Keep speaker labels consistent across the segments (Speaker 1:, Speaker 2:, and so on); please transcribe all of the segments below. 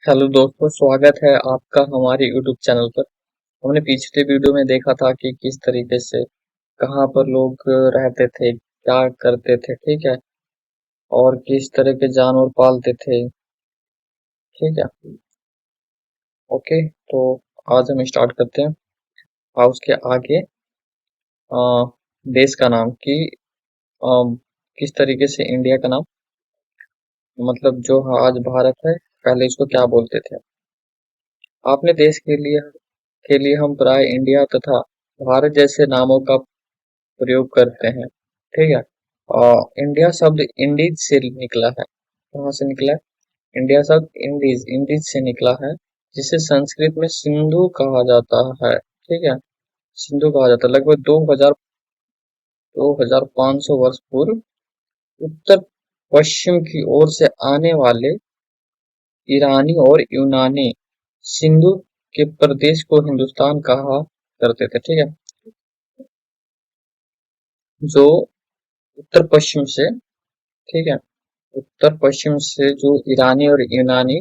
Speaker 1: Hello दोस्तों, स्वागत है आपका हमारे यूट्यूब चैनल पर। हमने पिछले वीडियो में देखा था कि किस तरीके से कहाँ पर लोग रहते थे, क्या करते थे, ठीक है, और किस तरह के जानवर पालते थे, ठीक है। ओके, तो आज हम स्टार्ट करते हैं। और उसके आगे अ, देश का नाम कि अ, किस तरीके से इंडिया का नाम, मतलब जो आज भारत है, पहले इसको क्या बोलते थे। आपने देश के लिए हम प्राय इंडिया तथा भारत जैसे नामों का प्रयोग करते हैं, ठीक है। इंडिया शब्द इंडीज से निकला है। कहाँ से निकला है? इंडिया शब्द इंडीज इंडीज से निकला है, जिसे संस्कृत में सिंधु कहा जाता है, ठीक है। सिंधु कहा जाता है। लगभग 2500 वर्ष पूर्व उत्तर पश्चिम की ओर से आने वाले ईरानी और यूनानी सिंधु के प्रदेश को हिंदुस्तान कहा करते थे, ठीक है। जो उत्तर पश्चिम से, ठीक है, उत्तर पश्चिम से जो ईरानी और यूनानी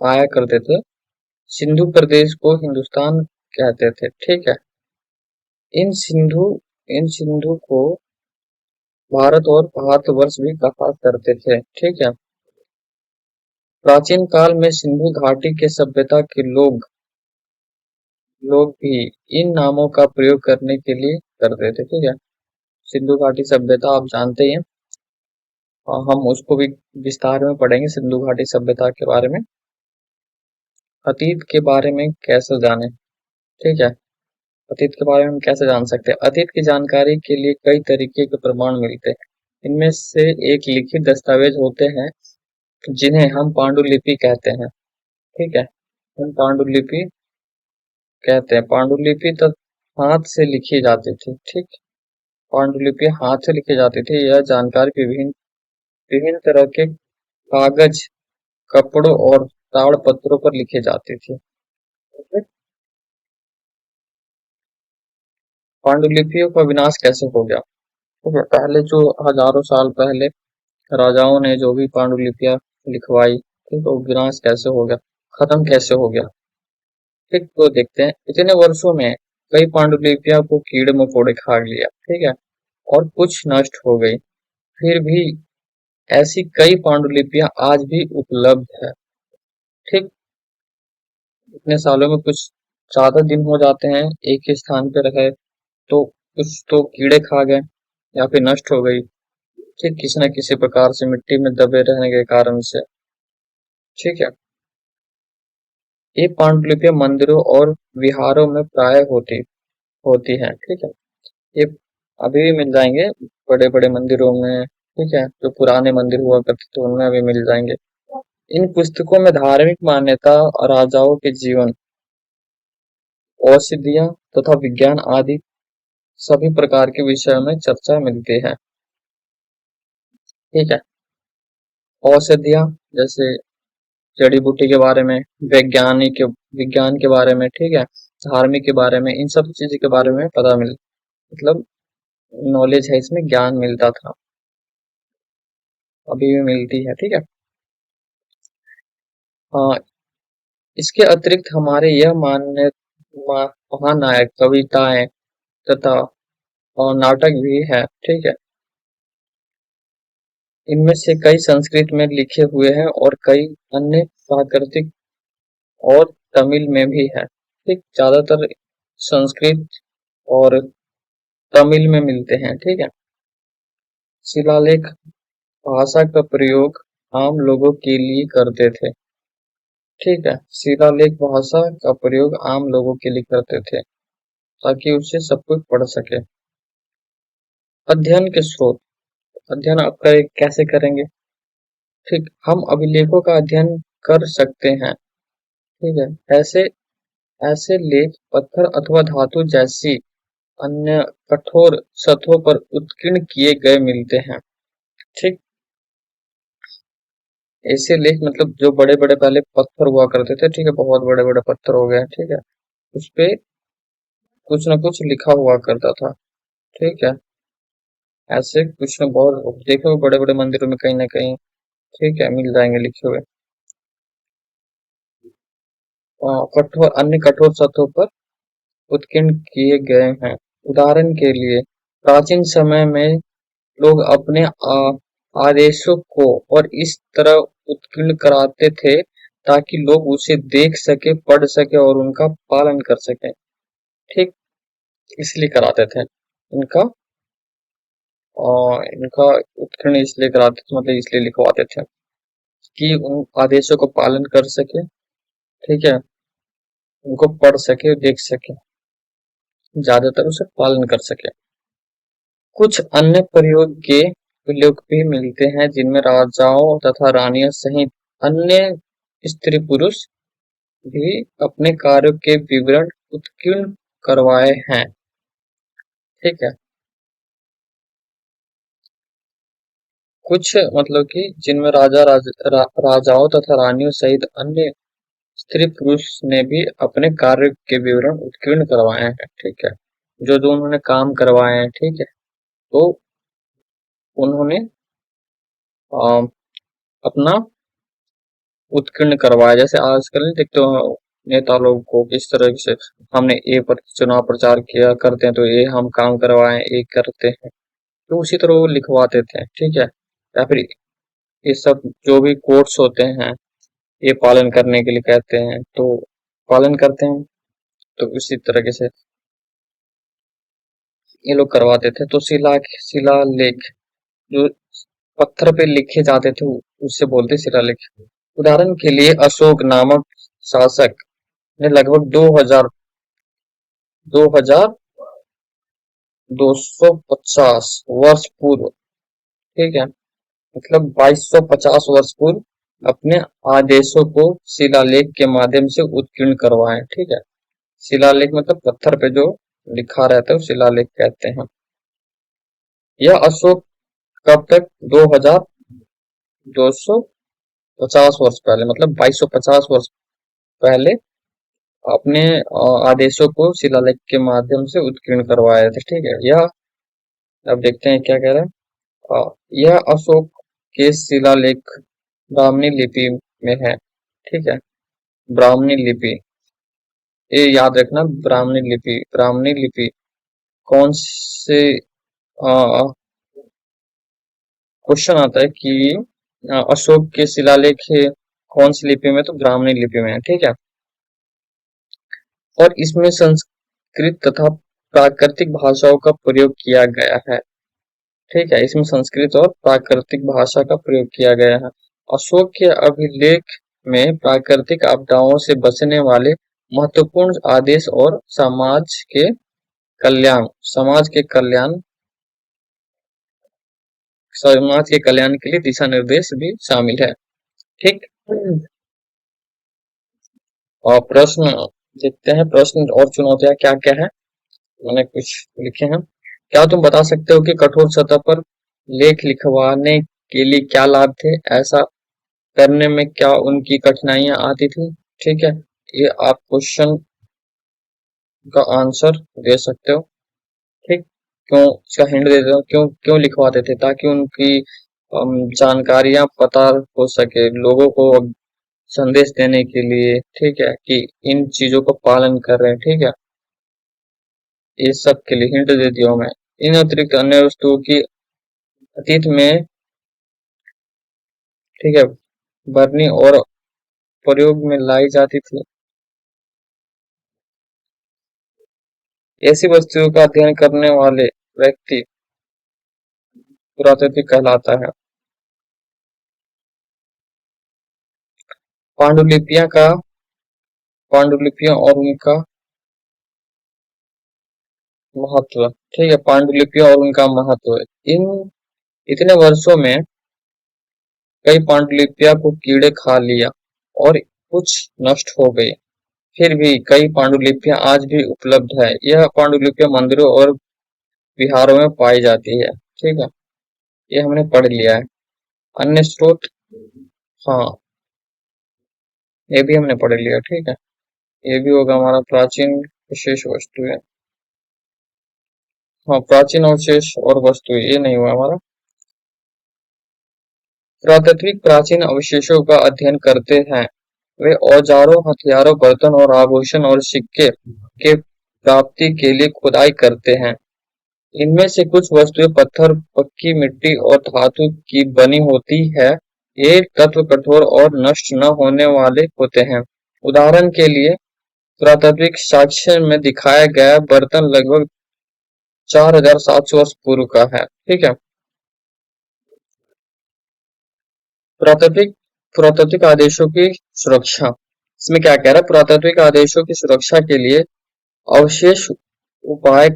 Speaker 1: आया करते थे, सिंधु प्रदेश को हिंदुस्तान कहते थे, ठीक है। इन सिंधु इन सिंधु को भारत और भारतवर्ष भी कहा करते थे, ठीक है। प्राचीन काल में सिंधु घाटी के सभ्यता के लोग भी इन नामों का प्रयोग करने के लिए करते थे, ठीक है। सिंधु घाटी सभ्यता आप जानते ही हैं। हम उसको भी विस्तार में पढ़ेंगे, सिंधु घाटी सभ्यता के बारे में। अतीत के बारे में कैसे जाने, ठीक है। अतीत के बारे में हम कैसे जान सकते हैं? अतीत की जानकारी के लिए कई तरीके के प्रमाण मिलते हैं। इनमें से एक लिखित दस्तावेज होते हैं, जिन्हें हम पांडुलिपि कहते हैं, ठीक है। हम पांडुलिपि कहते हैं। पांडुलिपि तब हाथ से लिखी जाती थी, ठीक। पांडुलिपि हाथ से लिखी जाती थी। यह जानकारी विभिन्न विभिन्न तरह के कागज, कपड़ों और ताड़पत्रों पर लिखी जाती थी, ठीक? पांडुलिपियों का विनाश कैसे हो गया? ठीक है, पहले जो हजारों साल पहले राजाओं ने जो भी पांडुलिपियां लिखवाई, ठीक, तो विनाश कैसे हो गया, खत्म कैसे हो गया, ठीक, तो देखते हैं। इतने वर्षों में कई पांडुलिपियां को कीड़े मकोड़े खा लिया, ठीक है, और कुछ नष्ट हो गई। फिर भी ऐसी कई पांडुलिपियां आज भी उपलब्ध है, ठीक। इतने सालों में कुछ ज्यादा दिन हो जाते हैं एक ही स्थान पे रहे, तो कुछ तो कीड़े खा गए या फिर नष्ट हो गई, ठीक, किसी न किसी प्रकार से मिट्टी में दबे रहने के कारण से, ठीक है। ये पांडुलिपियां मंदिरों और विहारों में प्राय होती होती हैं, ठीक है। ये अभी भी मिल जाएंगे बड़े बड़े मंदिरों में, ठीक है, जो पुराने मंदिर हुआ करते थे उनमें भी मिल जाएंगे। इन पुस्तकों में धार्मिक मान्यता, राजाओं के जीवन, औषधियां तथा विज्ञान आदि सभी प्रकार के विषयों में चर्चा मिलती है, ठीक है। औषधियां जैसे जड़ी बूटी के बारे में, वैज्ञानिक विज्ञान के बारे में, ठीक है, धार्मिक के बारे में, इन सब चीज के बारे में पता मिल, मतलब नॉलेज है, इसमें ज्ञान मिलता था, अभी भी मिलती है, ठीक है। हाँ, इसके अतिरिक्त हमारे यह महानायक कविताएं तथा और नाटक भी है, ठीक है। इनमें से कई संस्कृत में लिखे हुए हैं और कई अन्य प्राकृतिक और तमिल में भी है, ठीक। ज्यादातर संस्कृत और तमिल में मिलते हैं, ठीक है। शिलालेख भाषा का प्रयोग आम लोगों के लिए करते थे, ठीक है। शिलालेख भाषा का प्रयोग आम लोगों के लिए करते थे, ताकि उसे सब कोई पढ़ सके। अध्ययन के स्रोत, अध्ययन आप कैसे करेंगे, ठीक। हम अभिलेखों का अध्ययन कर सकते हैं, ठीक है। ऐसे ऐसे लेख पत्थर अथवा धातु जैसी अन्य कठोर सतहों पर उत्कीर्ण किए गए मिलते हैं, ठीक। ऐसे लेख मतलब जो बड़े बड़े पहले पत्थर हुआ करते थे, ठीक है, बहुत बड़े बड़े पत्थर हो गए, ठीक है, उस पे कुछ न कुछ लिखा हुआ करता था, ठीक है। ऐसे कुछ न बहुत देखो बड़े बड़े मंदिरों में कहीं ना कहीं, ठीक है, मिल जाएंगे लिखे हुए। कठोर अन्य कठोर सतहों पर उत्कीर्ण किए गए हैं। उदाहरण के लिए प्राचीन समय में लोग अपने आदेशों को और इस तरह उत्कीर्ण कराते थे ताकि लोग उसे देख सके, पढ़ सके और उनका पालन कर सके। ठीक, इसलिए कराते थे इनका इनका उत्कीर्ण इसलिए कराते थे, मतलब इसलिए लिखवाते थे कि उन आदेशों को पालन कर सके। ठीक है, उनको पढ़ सके, देख सके, ज्यादातर उसे पालन कर सके। कुछ अन्य प्रयोग के उल्लेख भी मिलते हैं जिनमें राजाओं तथा रानियों सहित अन्य स्त्री पुरुष भी अपने कार्यों के विवरण उत्कीर्ण करवाए हैं। ठीक है, कुछ मतलब कि जिनमें राजाओं तथा रानियों सहित अन्य स्त्री पुरुष ने भी अपने कार्य के विवरण उत्कीर्ण करवाए हैं। ठीक है, जो जो उन्होंने काम करवाए हैं, ठीक है, तो उन्होंने अपना उत्कीर्ण करवाया। जैसे आजकल नहीं देखते हो नेता लोग को किस तरह से हमने ए पर चुनाव प्रचार किया करते हैं, तो ये हम काम करवाए, ये करते हैं, तो उसी तरह वो लिखवाते थे। ठीक है, या फिर ये सब जो भी कोर्स होते हैं ये पालन करने के लिए कहते हैं, तो पालन करते हैं, तो उसी तरीके से ये लोग करवाते थे। तो शिलालेख जो पत्थर पे लिखे जाते थे उससे बोलते शिलालेख। उदाहरण के लिए अशोक नामक शासक ने लगभग 2250 वर्ष पूर्व, ठीक है, मतलब 2250 वर्ष पूर्व अपने आदेशों को शिलालेख के माध्यम से उत्कीर्ण करवाए। ठीक है, शिलालेख मतलब पत्थर पे जो लिखा रहता है शिलालेख कहते हैं। यह अशोक कब तक 2250 वर्ष पहले, मतलब 2250 वर्ष पहले अपने आदेशों को शिलालेख के माध्यम से उत्कीर्ण करवाए थे। ठीक है, यह अब देखते हैं क्या कह रहे हैं। यह अशोक के शिलालेख ब्राह्मणी लिपि में है। ठीक है, ब्राह्मणी लिपि, ये याद रखना, ब्राह्मणी लिपि कौन से क्वेश्चन आता है कि अशोक के शिलालेख कौन सी लिपि में, तो ब्राह्मणी लिपि में है। ठीक है, और इसमें संस्कृत तथा प्राकृतिक भाषाओं का प्रयोग किया गया है। ठीक है, इसमें संस्कृत और प्राकृतिक भाषा का प्रयोग किया गया है। अशोक के अभिलेख में प्राकृतिक आपदाओं से बचने वाले महत्वपूर्ण आदेश और समाज के कल्याण के लिए दिशा निर्देश भी शामिल है। ठीक, और प्रश्न देखते हैं, प्रश्न और चुनौतियां क्या क्या है, मैंने कुछ लिखे हैं। क्या तुम बता सकते हो कि कठोर सतह पर लेख लिखवाने के लिए क्या लाभ थे? ऐसा करने में क्या उनकी कठिनाइयां आती थी? ठीक है, ये आप क्वेश्चन का आंसर दे सकते हो। ठीक, क्यों इसका हिंट दे देता हूँ, क्यों क्यों लिखवाते थे, ताकि उनकी जानकारियां पता हो सके लोगों को संदेश देने के लिए। ठीक है, कि इन चीजों को पालन कर रहे हैं। ठीक है, इस सब के लिए हिंट दे दिया मैं। इन अतिरिक्त अन्य वस्तुओं की अतीत में, ठीक है, भरनी और प्रयोग में लाई जाती थी। ऐसी वस्तुओं का अध्ययन करने वाले व्यक्ति पुरातत्विक कहलाता है। पांडुलिपियां और उनका महत्व। ठीक है, पांडुलिपियां और उनका महत्व। इन इतने वर्षों में कई पांडुलिपियां को कीड़े खा लिया और कुछ नष्ट हो गई। फिर भी कई पांडुलिपियां आज भी उपलब्ध है। यह पांडुलिपियां मंदिरों और विहारों में पाई जाती है। ठीक है, ये हमने पढ़ लिया है। अन्य स्रोत, हाँ, ये भी हमने पढ़ लिया। ठीक है, ये भी होगा हमारा प्राचीन विशेष वस्तु है। हाँ, प्राचीन अवशेष और वस्तु, ये नहीं हुआ हमारा। पुरातात्विक प्राचीन अवशेषों का अध्ययन करते हैं वे औजारों, हथियारों, बर्तन और आभूषण और सिक्के के प्राप्ति के लिए खुदाई करते हैं। इनमें से कुछ वस्तुएं पत्थर, पक्की मिट्टी और धातु की बनी होती है। ये तत्व कठोर और नष्ट न होने वाले होते हैं। उदाहरण के लिए पुरातात्विक साक्ष्य में दिखाया गया बर्तन लगभग 4700 वर्ष पूर्व का है। ठीक है। पुरातात्विक पुरातात्विक आदेशों की सुरक्षा। इसमें क्या कह रहा है? पुरातात्विक आदेशों की सुरक्षा के लिए अवशेष उपाय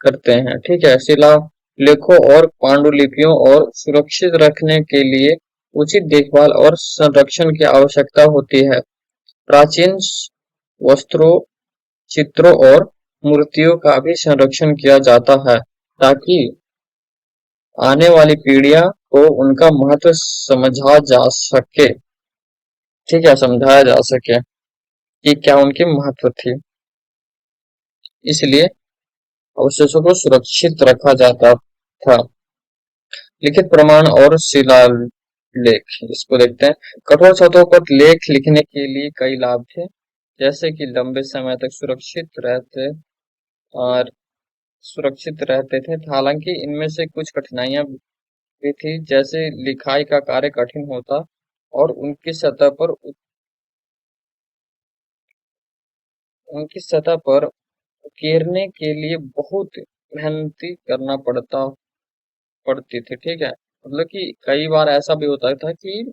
Speaker 1: करते हैं। ठीक है। शिलालेखों और पांडुलिपियों और सुरक्षित रखने के लिए उचित देखभाल और संरक्षण की आवश्यकता होती है। प्राचीन वस्त्रों, चित्रों और मूर्तियों का भी संरक्षण किया जाता है ताकि आने वाली पीढ़ियां को उनका महत्व समझा जा सके। ठीक है, समझाया जा सके कि क्या उनकी महत्व थी। इसलिए अवशेषों को सुरक्षित रखा जाता था। लिखित प्रमाण और शिलालेख, इसको देखते हैं। कठोर सतहों पर लेख लिखने के लिए कई लाभ थे, जैसे कि लंबे समय तक और सुरक्षित रहते थे। हालांकि इनमें से कुछ कठिनाइयां भी थी, जैसे लिखाई का कार्य कठिन होता और उनकी सतह पर उकेरने के लिए बहुत मेहनती करना पड़ती थी। ठीक है। मतलब कि कई बार ऐसा भी होता था कि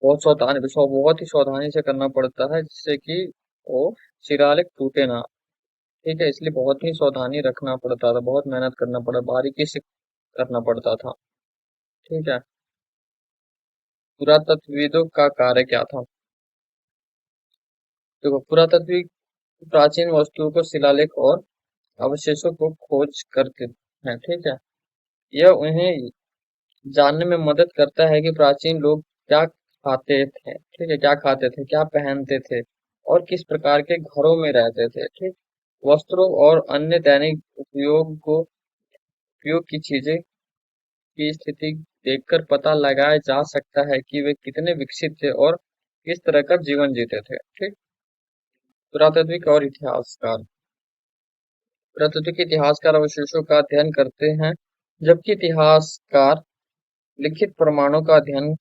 Speaker 1: बहुत ही सावधानी से करना पड़ता है, जिससे कि वो शिलालेख टूटे ना। ठीक है। इसलिए बहुत ही सावधानी रखना पड़ता था, बहुत मेहनत करना पड़ा, बारीकी से करना पड़ता था। ठीक है। पुरातत्वविदों का कार्य क्या था? देखो, पुरातत्विक प्राचीन वस्तुओं को शिलालेख और अवशेषों को खोज करते हैं। ठीक है। यह उन्हें जानने में मदद करता है कि प्राचीन लोग क्या खाते थे। ठीक है। क्या खाते थे, क्या पहनते थे और किस प्रकार के घरों में रहते थे। ठीक। वस्त्रों और अन्य दैनिक उपयोग की चीजें की स्थिति देखकर पता लगाया जा सकता है कि वे कितने विकसित थे और किस तरह का जीवन जीते थे। ठीक। पुरातात्विक और इतिहासकार। पुरातात्विक इतिहासकार अवशेषों का अध्ययन करते हैं, जबकि इतिहासकार लिखित प्रमाणों का अध्ययन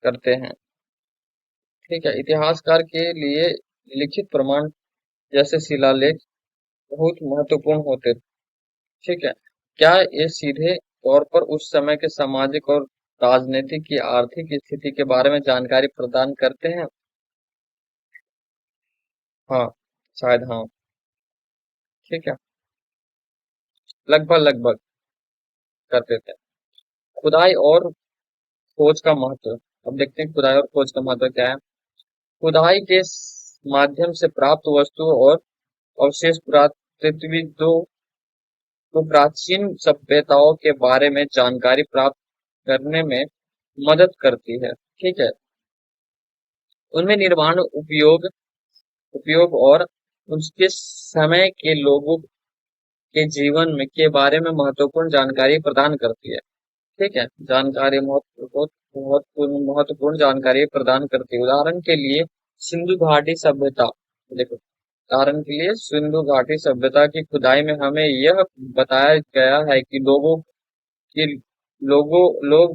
Speaker 1: करते हैं। ठीक है। इतिहासकार के लिए लिखित प्रमाण जैसे शिलालेख बहुत महत्वपूर्ण होते। ठीक है। क्या ये सीधे तौर पर उस समय के सामाजिक और राजनीतिक की आर्थिक स्थिति के बारे में जानकारी प्रदान करते हैं? हाँ, शायद हाँ। ठीक है। लगभग लगभग करते थे। खुदाई और खोज का महत्व। अब देखते हैं खुदाई और खोज का महत्व क्या है। खुदाई के माध्यम से प्राप्त वस्तुओं और अवशेष पुरातत्वविदों को प्राचीन सभ्यताओं के बारे में जानकारी प्राप्त करने में मदद करती है। ठीक है। उनमें निर्माण, उपयोग और उसके समय के लोगों के जीवन में के बारे में महत्वपूर्ण जानकारी प्रदान करती है। ठीक है। जानकारी महत्वपूर्ण जानकारी प्रदान करती है। उदाहरण के लिए सिंधु घाटी सभ्यता। देखो, उदाहरण के लिए सिंधु घाटी सभ्यता की खुदाई में हमें यह बताया गया है कि लोग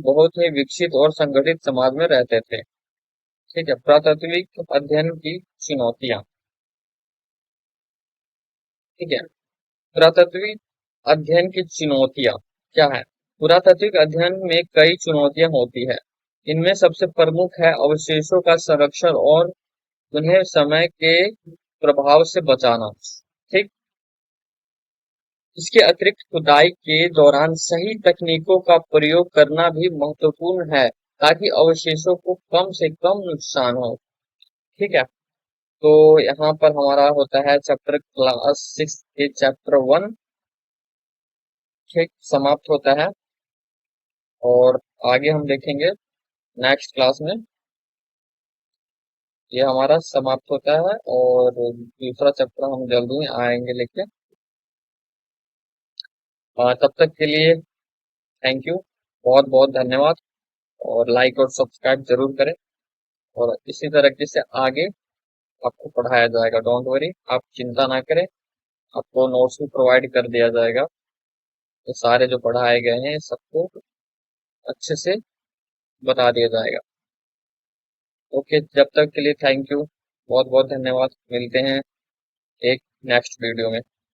Speaker 1: बहुत ही विकसित और संगठित समाज में रहते थे। ठीक है। पुरातात्विक अध्ययन की चुनौतियां। ठीक है। पुरातात्विक अध्ययन की चुनौतियां क्या है? पुरातात्विक अध्ययन में कई चुनौतियां होती है। इनमें सबसे प्रमुख है अवशेषों का संरक्षण और उन्हें समय के प्रभाव से बचाना। ठीक। इसके अतिरिक्त खुदाई के दौरान सही तकनीकों का प्रयोग करना भी महत्वपूर्ण है, ताकि अवशेषों को कम से कम नुकसान हो। ठीक है। तो यहाँ पर हमारा होता है चैप्टर क्लास 6 के चैप्टर 1 ठीक समाप्त होता है, और आगे हम देखेंगे नेक्स्ट क्लास में। ये हमारा समाप्त होता है और दूसरा चैप्टर हम जल्दी आएंगे लेके। तब तक के लिए थैंक यू, बहुत बहुत धन्यवाद, और लाइक और सब्सक्राइब जरूर करें। और इसी तरीके से आगे आपको पढ़ाया जाएगा। डोंट वरी, आप चिंता ना करें, आपको नोट्स भी प्रोवाइड कर दिया जाएगा। ये सारे जो पढ़ाए गए हैं सबको अच्छे से बता दिया जाएगा। ओके, जब तक के लिए थैंक यू, बहुत बहुत धन्यवाद। मिलते हैं एक नेक्स्ट वीडियो में।